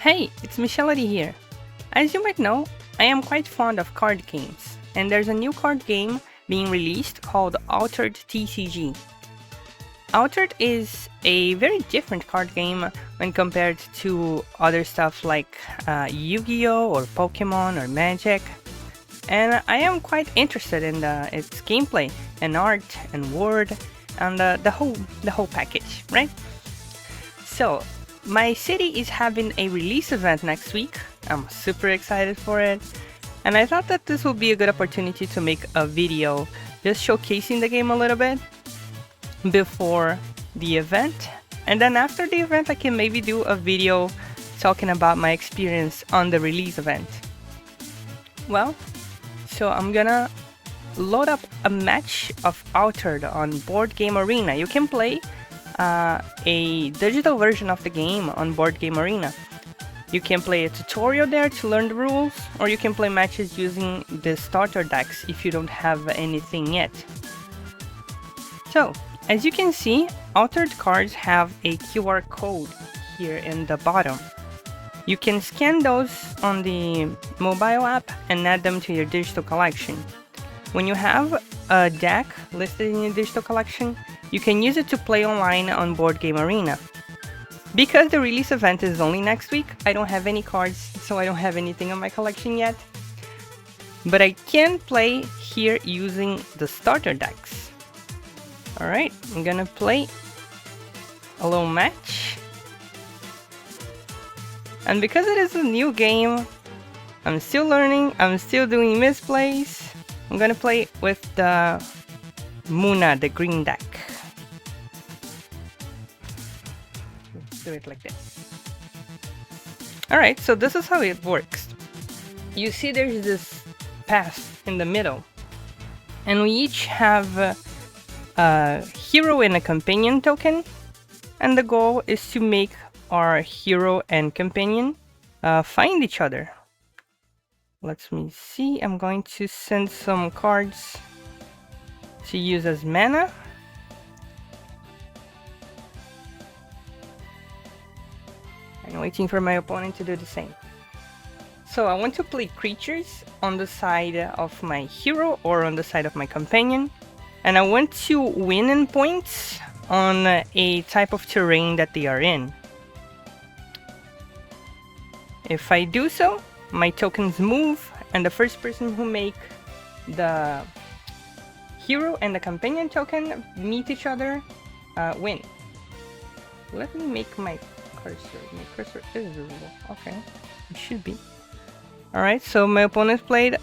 Hey, it's Michelity here. As you might know, I am quite fond of card games, and there's a new card game being released called Altered TCG. Altered is a very different card game when compared to other stuff like Yu-Gi-Oh! Or Pokemon or Magic, and I am quite interested in its gameplay and art and word and the whole package, right? So, my city is having a release event next week. I'm super excited for it. And I thought that this would be a good opportunity to make a video just showcasing the game a little bit before the event. And then after the event, I can maybe do a video talking about my experience on the release event. Well, so I'm gonna load up a match of Altered on Board Game Arena. You can play a digital version of the game on Board Game Arena. You can play a tutorial there to learn the rules, or you can play matches using the starter decks if you don't have anything yet. So, as you can see, Altered cards have a QR code here in the bottom. You can scan those on the mobile app and add them to your digital collection. When you have a deck listed in your digital collection, you can use it to play online on Board Game Arena. Because the release event is only next week, I don't have any cards, so I don't have anything on my collection yet. But I can play here using the starter decks. Alright, I'm gonna play a little match. And because it is a new game, I'm still learning, I'm still doing misplays. I'm gonna play with the Muna, the green deck. Let's do it like this. Alright, so this is how it works. You see there's this path in the middle. And we each have a hero and a companion token. And the goal is to make our hero and companion find each other. Let me see, I'm going to send some cards to use as mana. I'm waiting for my opponent to do the same. So I want to play creatures on the side of my hero or on the side of my companion. And I want to win in points on a type of terrain that they are in. If I do so, my tokens move, and the first person who make the hero and the companion token meet each other win. Let me make my cursor. My cursor is visible. Okay, it should be. Alright, so my opponent played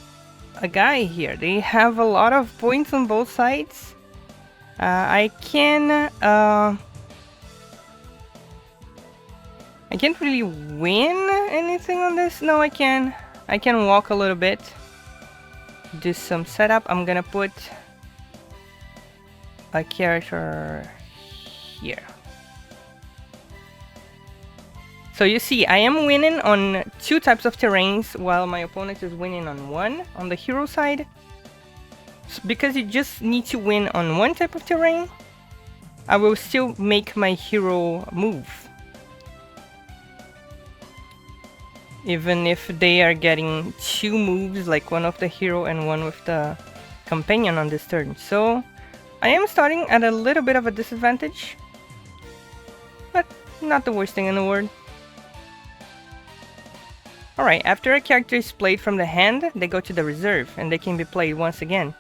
a guy here. They have a lot of points on both sides. I can't really win anything on this. No, I can. I can walk a little bit. Do some setup. I'm gonna put a character here. So you see, I am winning on two types of terrains while my opponent is winning on one, on the hero side. So because you just need to win on one type of terrain, I will still make my hero move. Even if they are getting two moves, like one of the hero and one with the companion on this turn. So I am starting at a little bit of a disadvantage, but not the worst thing in the world. Alright, after a character is played from the hand, they go to the reserve, and they can be played once again.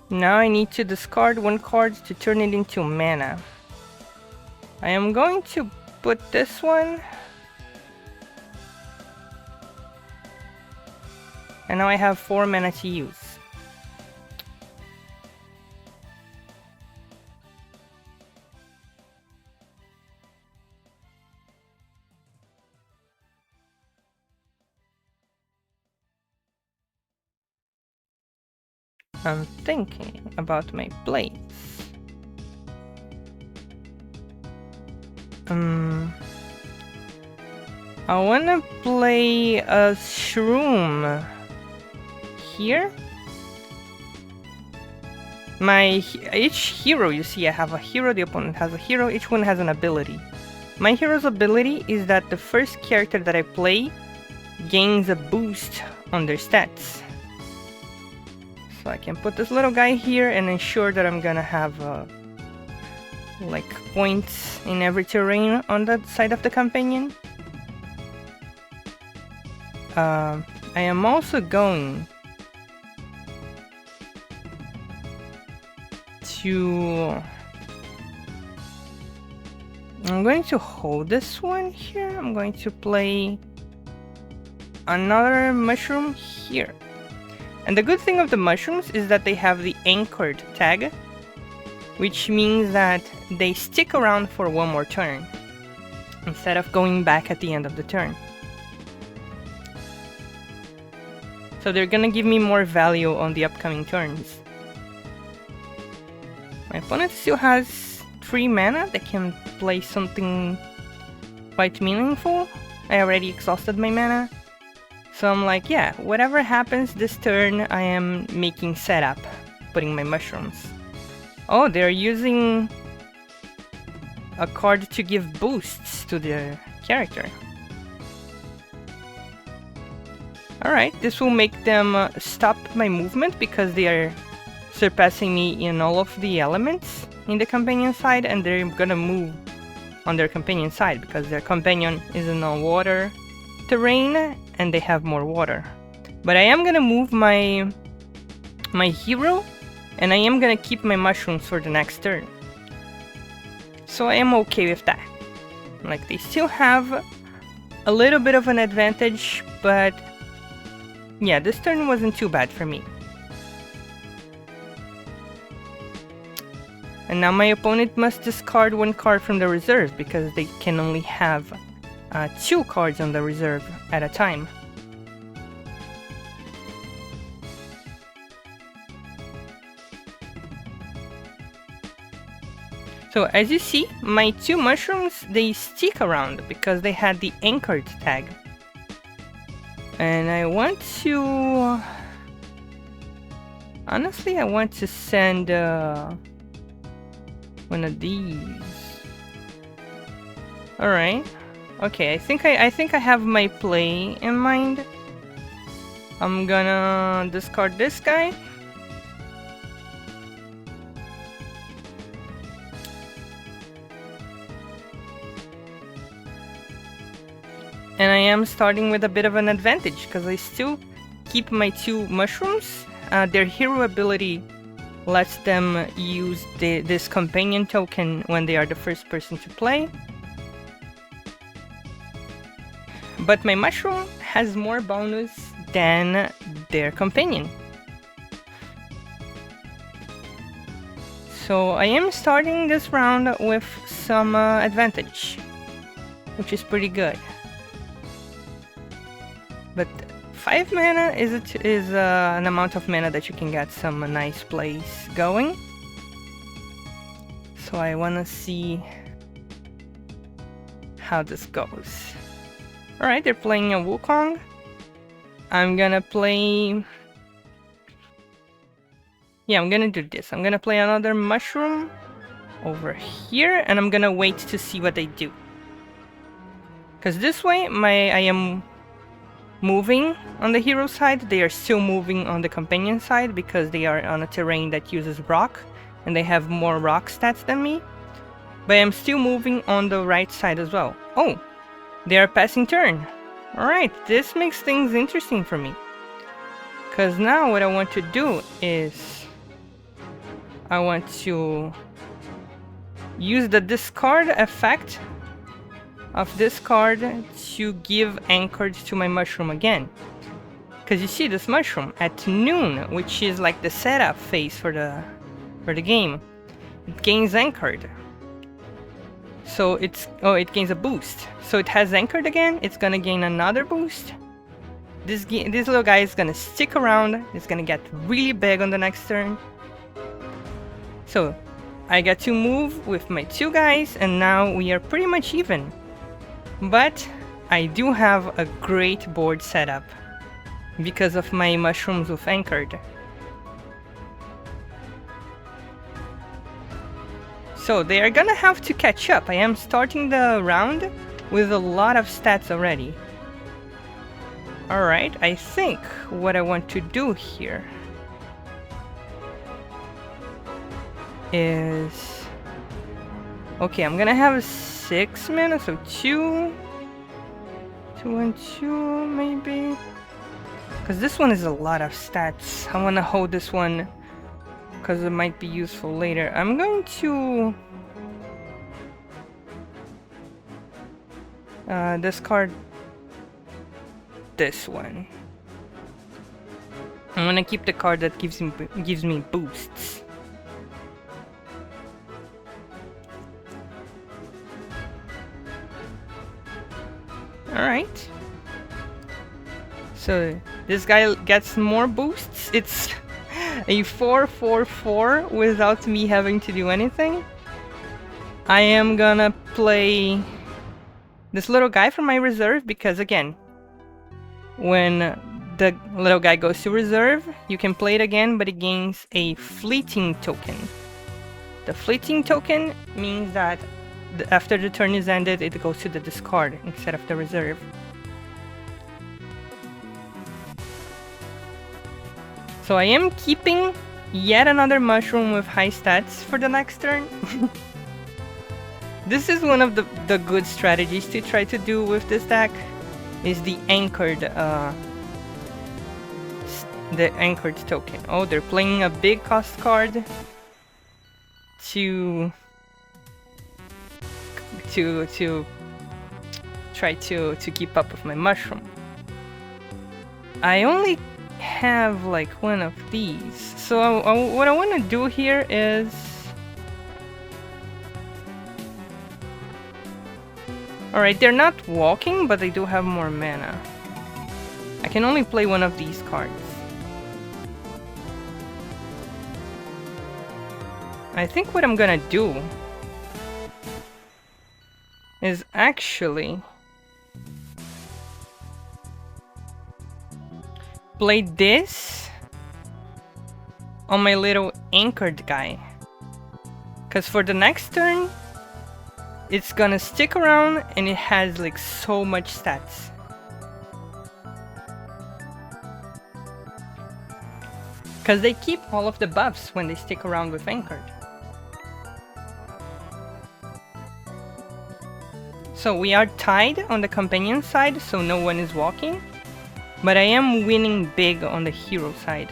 Now I need to discard one card to turn it into mana. I am going to put this one. And now I have 4 mana to use. I'm thinking about my plays. I wanna play a shroom here. Each hero, you see, I have a hero, the opponent has a hero, each one has an ability. My hero's ability is that the first character that I play gains a boost on their stats. So I can put this little guy here and ensure that I'm gonna have like points in every terrain on that side of the companion. I am also going to... I'm going to hold this one here. I'm going to play another mushroom here. And the good thing of the mushrooms is that they have the anchored tag, which means that they stick around for one more turn instead of going back at the end of the turn. So they're gonna give me more value on the upcoming turns. My opponent still has 3 mana that can play something quite meaningful. I already exhausted my mana. So I'm like, yeah, whatever happens this turn, I am making setup, putting my mushrooms. Oh, they're using a card to give boosts to their character. Alright, this will make them stop my movement because they are surpassing me in all of the elements in the companion side, and they're gonna move on their companion side because their companion is in a water terrain and they have more water. But I am gonna move my hero, and I am gonna keep my mushrooms for the next turn. So I am okay with that. Like, they still have a little bit of an advantage, but yeah, this turn wasn't too bad for me. And now my opponent must discard 1 card from the reserve because they can only have 2 cards on the reserve at a time. So as you see, my 2 mushrooms, they stick around because they had the anchored tag. And I want to... honestly, I want to send one of these. Alright. Okay, I think I have my play in mind. I'm gonna discard this guy. And I am starting with a bit of an advantage because I still keep my 2 mushrooms. Their hero ability lets them use this companion token when they are the first person to play. But my mushroom has more bonus than their companion. So I am starting this round with some advantage, which is pretty good. But 5 mana is an amount of mana that you can get some nice plays going. So I wanna see how this goes. Alright, they're playing a Wukong. I'm gonna play... yeah, I'm gonna do this. I'm gonna play another mushroom over here, and I'm gonna wait to see what they do. Because this way, I am moving on the hero side. They are still moving on the companion side because they are on a terrain that uses rock, and they have more rock stats than me. But I'm still moving on the right side as well. Oh! They are passing turn. Alright, this makes things interesting for me. Because now what I want to do is... I want to use the discard effect of this card to give anchored to my mushroom again. Because you see this mushroom at noon, which is like the setup phase for the game, it gains anchored. So it's... oh, it gains a boost. So it has anchored again, it's gonna gain another boost. This little guy is gonna stick around, it's gonna get really big on the next turn. So I get to move with my 2 guys, and now we are pretty much even. But I do have a great board setup because of my mushrooms with anchored. So they are gonna have to catch up. I am starting the round with a lot of stats already. Alright, I think what I want to do here is... Okay, I'm gonna have 6 mana, so 2 and 2 maybe? Because this one is a lot of stats. I wanna hold this one because it might be useful later. I'm going to discard this one. I'm gonna keep the card that gives me boosts. Alright. So this guy gets more boosts. It's a 4/4/4 without me having to do anything. I am gonna play this little guy from my reserve because, again, when the little guy goes to reserve, you can play it again, but it gains a fleeting token. The fleeting token means that after the turn is ended, it goes to the discard instead of the reserve. So I am keeping yet another mushroom with high stats for the next turn. This is one of the good strategies to try to do with this deck, is the anchored token. Oh, they're playing a big cost card to try to keep up with my mushroom. I only have like one of these, so what I want to do here is alright, they're not walking, but they do have more mana. I can only play one of these cards. I think what I'm gonna do is actually play this on my little anchored guy. Because for the next turn, it's gonna stick around and it has like so much stats. Because they keep all of the buffs when they stick around with anchored. So we are tied on the companion side, so no one is walking. But I am winning big on the hero side.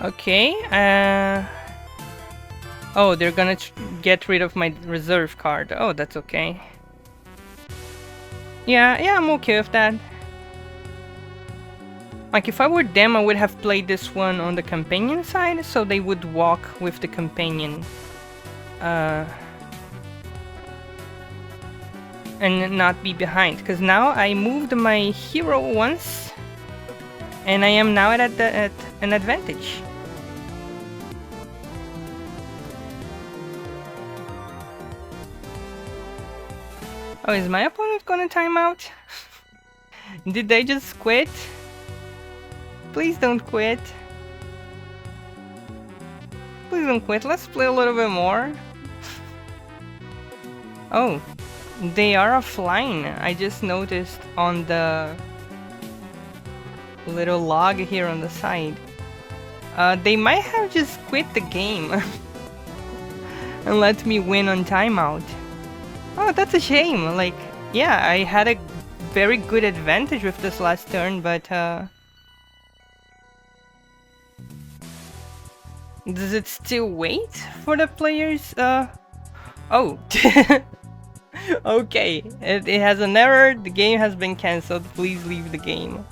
Okay, oh, they're gonna get rid of my reserve card. Oh, that's okay. Yeah, I'm okay with that. Like, if I were them, I would have played this one on the companion side, so they would walk with the companion. And not be behind. Because now I moved my hero once, and I am now at an advantage. Oh, is my opponent gonna time out? Did they just quit? Please don't quit. Please don't quit. Let's play a little bit more. Oh, they are offline. I just noticed on the little log here on the side. They might have just quit the game and let me win on timeout. Oh, that's a shame. Like, yeah, I had a very good advantage with this last turn, but does it still wait for the players? Oh. Okay, it has an error. The game has been cancelled. Please leave the game.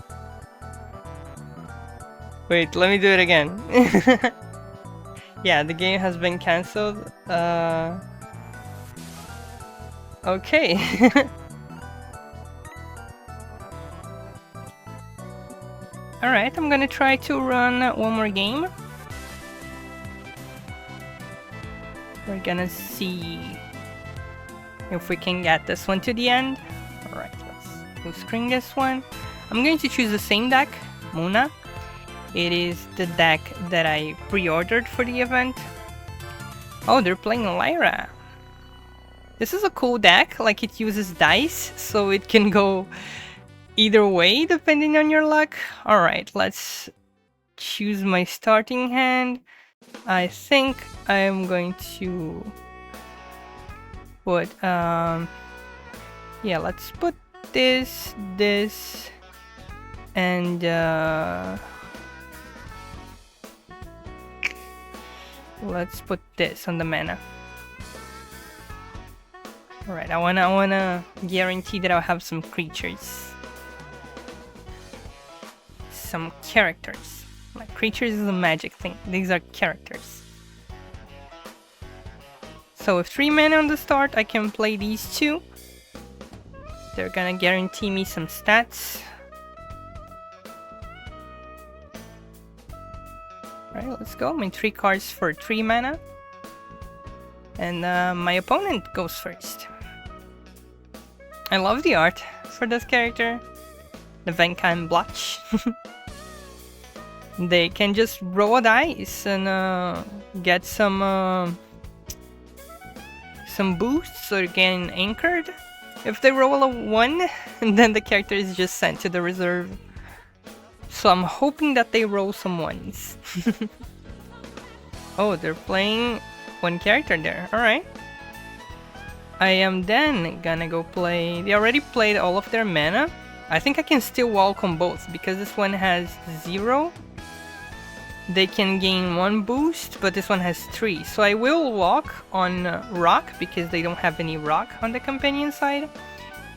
Wait, let me do it again. Yeah, the game has been cancelled. Okay. Alright, I'm gonna try to run one more game. We're gonna see if we can get this one to the end. Alright, We'll screen this one. I'm going to choose the same deck, Muna. It is the deck that I pre-ordered for the event. Oh, they're playing Lyra. This is a cool deck, like it uses dice, so it can go either way depending on your luck. Alright, let's choose my starting hand. I think I'm going to put, yeah, let's put this, and let's put this on the mana. Alright, I wanna guarantee that I'll have some creatures. Some characters. Like, creatures is a magic thing. These are characters. So with 3 mana on the start, I can play these 2. They're gonna guarantee me some stats. Alright, let's go. I mean, 3 cards for 3 mana. And my opponent goes first. I love the art for this character. The Venkan Blotch. They can just roll a dice and get some boosts or getting anchored. If they roll a 1, then the character is just sent to the reserve. So I'm hoping that they roll some 1s. Oh, they're playing 1 character there. Alright. I am then gonna go play... They already played all of their mana. I think I can still walk on both, because this one has 0. They can gain 1 boost, but this one has 3. So I will walk on rock, because they don't have any rock on the companion side.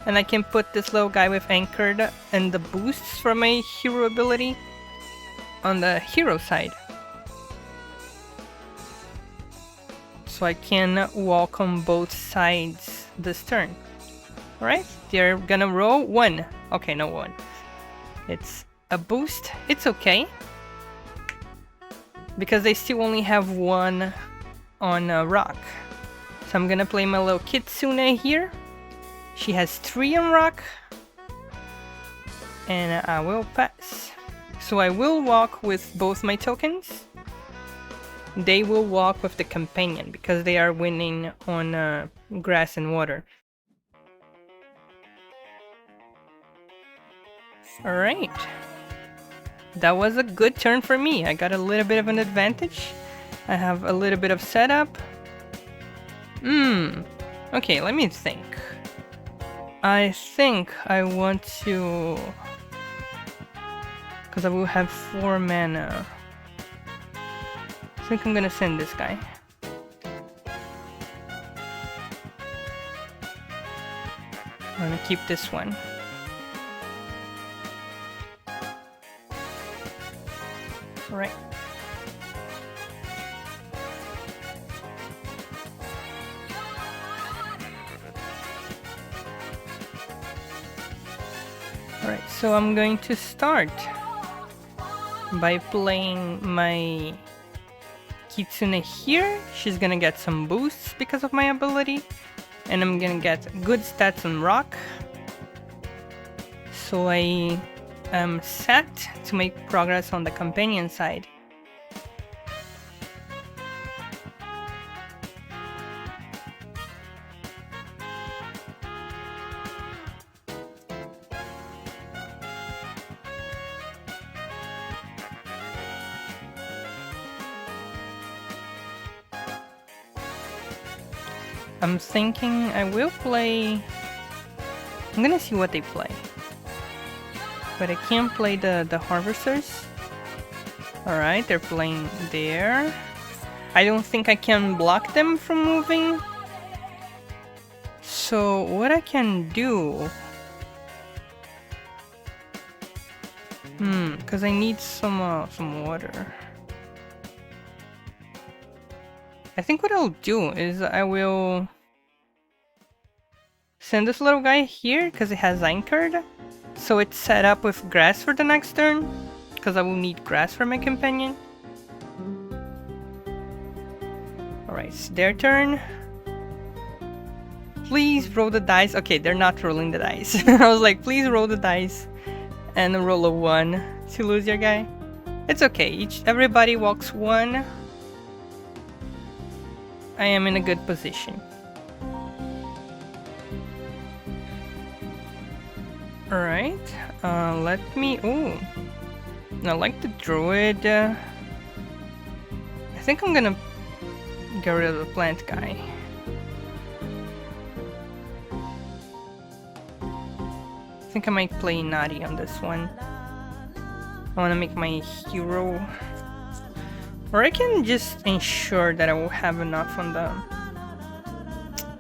And I can put this little guy with anchored and the boosts for my hero ability on the hero side. So I can walk on both sides this turn. Alright, they're gonna roll 1. Okay, no 1. It's a boost. It's okay. Because they still only have 1 on rock. So I'm gonna play my little Kitsune here. She has 3 on rock. And I will pass. So I will walk with both my tokens. They will walk with the companion because they are winning on grass and water. Alright. That was a good turn for me. I got a little bit of an advantage. I have a little bit of setup. Okay, let me think. I think I want to... Because I will have 4 mana. I think I'm gonna send this guy. I'm gonna keep this one. Alright. Alright, so I'm going to start by playing my Kitsune here. She's gonna get some boosts because of my ability. And I'm gonna get good stats on rock. So I am set to make progress on the companion side. I'm thinking I will play... I'm gonna see what they play. But I can't play the Harvesters. Alright, they're playing there. I don't think I can block them from moving. So what I can do... because I need some water. I think what I'll do is I will send this little guy here because it has anchored. So it's set up with grass for the next turn, because I will need grass for my companion. Alright, it's their turn. please roll the dice. Okay, they're not rolling the dice. I was like, please roll the dice and roll a 1 to lose your guy. It's okay. Everybody walks 1. I am in a good position. Alright, let me... Oh, I like the druid. I think I'm gonna get rid of the plant guy. I think I might play Nari on this one. I wanna make my hero. Or I can just ensure that I will have enough on the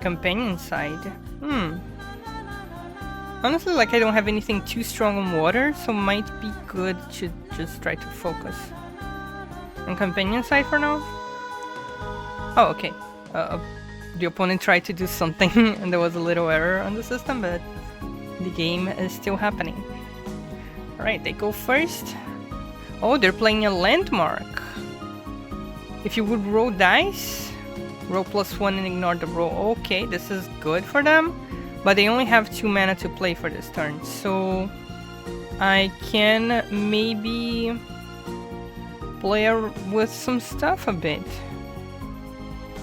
companion side. Honestly, like, I don't have anything too strong on water, so might be good to just try to focus on companion side for now. Oh, okay. The opponent tried to do something and there was a little error on the system, but the game is still happening. Alright, they go first. Oh, they're playing a landmark. If you would roll dice, roll +1 and ignore the roll. Okay, this is good for them. But they only have 2 mana to play for this turn, so I can maybe play with some stuff a bit.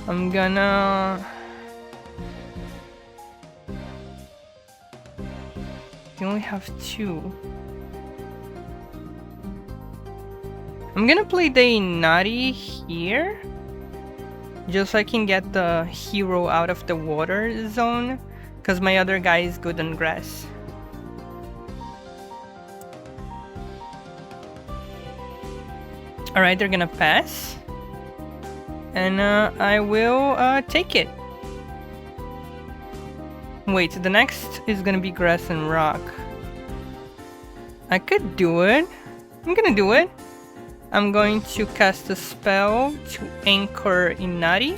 I'm gonna... They only have 2. I'm gonna play the Nari here, just so I can get the hero out of the water zone. Because my other guy is good on grass. Alright, they're gonna pass. And I will take it. Wait, the next is gonna be grass and rock. I could do it. I'm gonna do it. I'm going to cast a spell to anchor Inari.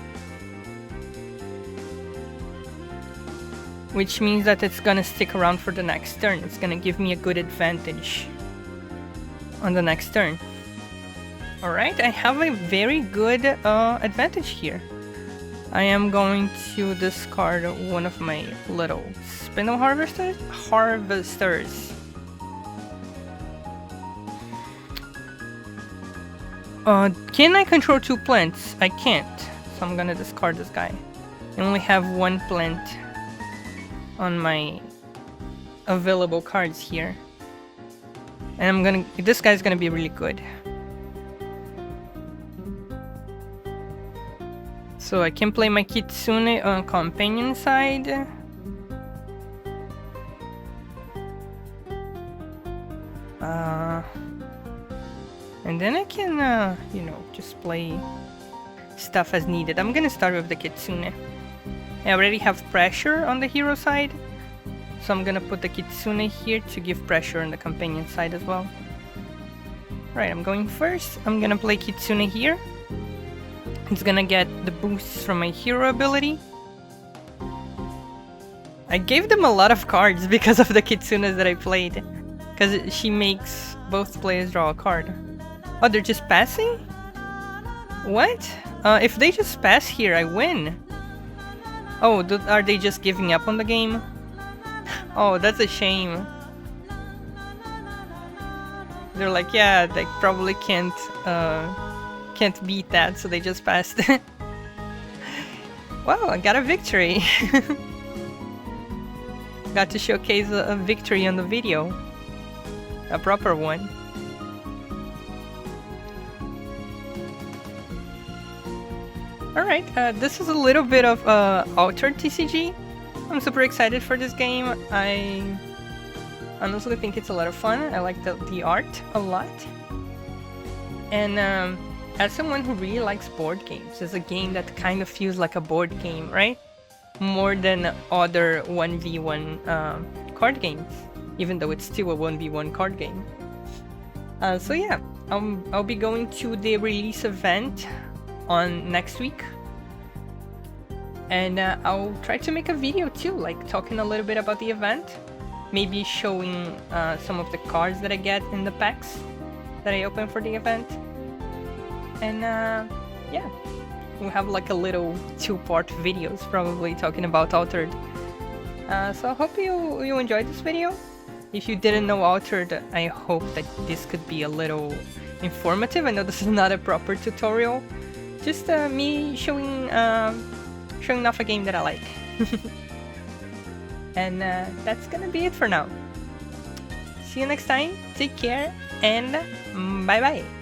Which means that it's gonna stick around for the next turn. It's gonna give me a good advantage on the next turn. Alright, I have a very good advantage here. I am going to discard one of my little spindle harvesters. Can I control 2 plants? I can't. So I'm gonna discard this guy. I only have 1 plant on my available cards here. And this guy's gonna be really good. So I can play my Kitsune on companion side. And then I can, you know, just play stuff as needed. I'm gonna start with the Kitsune. I already have pressure on the hero side, so I'm gonna put the Kitsune here to give pressure on the companion side as well. Right, I'm going first. I'm gonna play Kitsune here. It's gonna get the boosts from my hero ability. I gave them a lot of cards because of the Kitsunes that I played, because she makes both players draw a card. Oh, they're just passing? What? If they just pass here, I win. Oh, are they just giving up on the game? Oh, that's a shame. They're like, yeah, they probably can't beat that, so they just passed. Wow, I got a victory. Got to showcase a victory on the video. A proper one. Alright, this is a little bit of Altered TCG. I'm super excited for this game. I honestly think it's a lot of fun. I like the art a lot. And as someone who really likes board games, it's a game that kind of feels like a board game, right? More than other 1v1 card games, even though it's still a 1v1 card game. So yeah, I'll be going to the release event on next week, and I'll try to make a video too, like talking a little bit about the event, maybe showing some of the cards that I get in the packs that I open for the event, and yeah, we'll have like a little 2-part videos probably talking about Altered. So I hope you enjoyed this video. If you didn't know Altered, I hope that this could be a little informative. I know this is not a proper tutorial, just me showing off a game that I like. And that's gonna be it for now. See you next time, take care, and bye bye!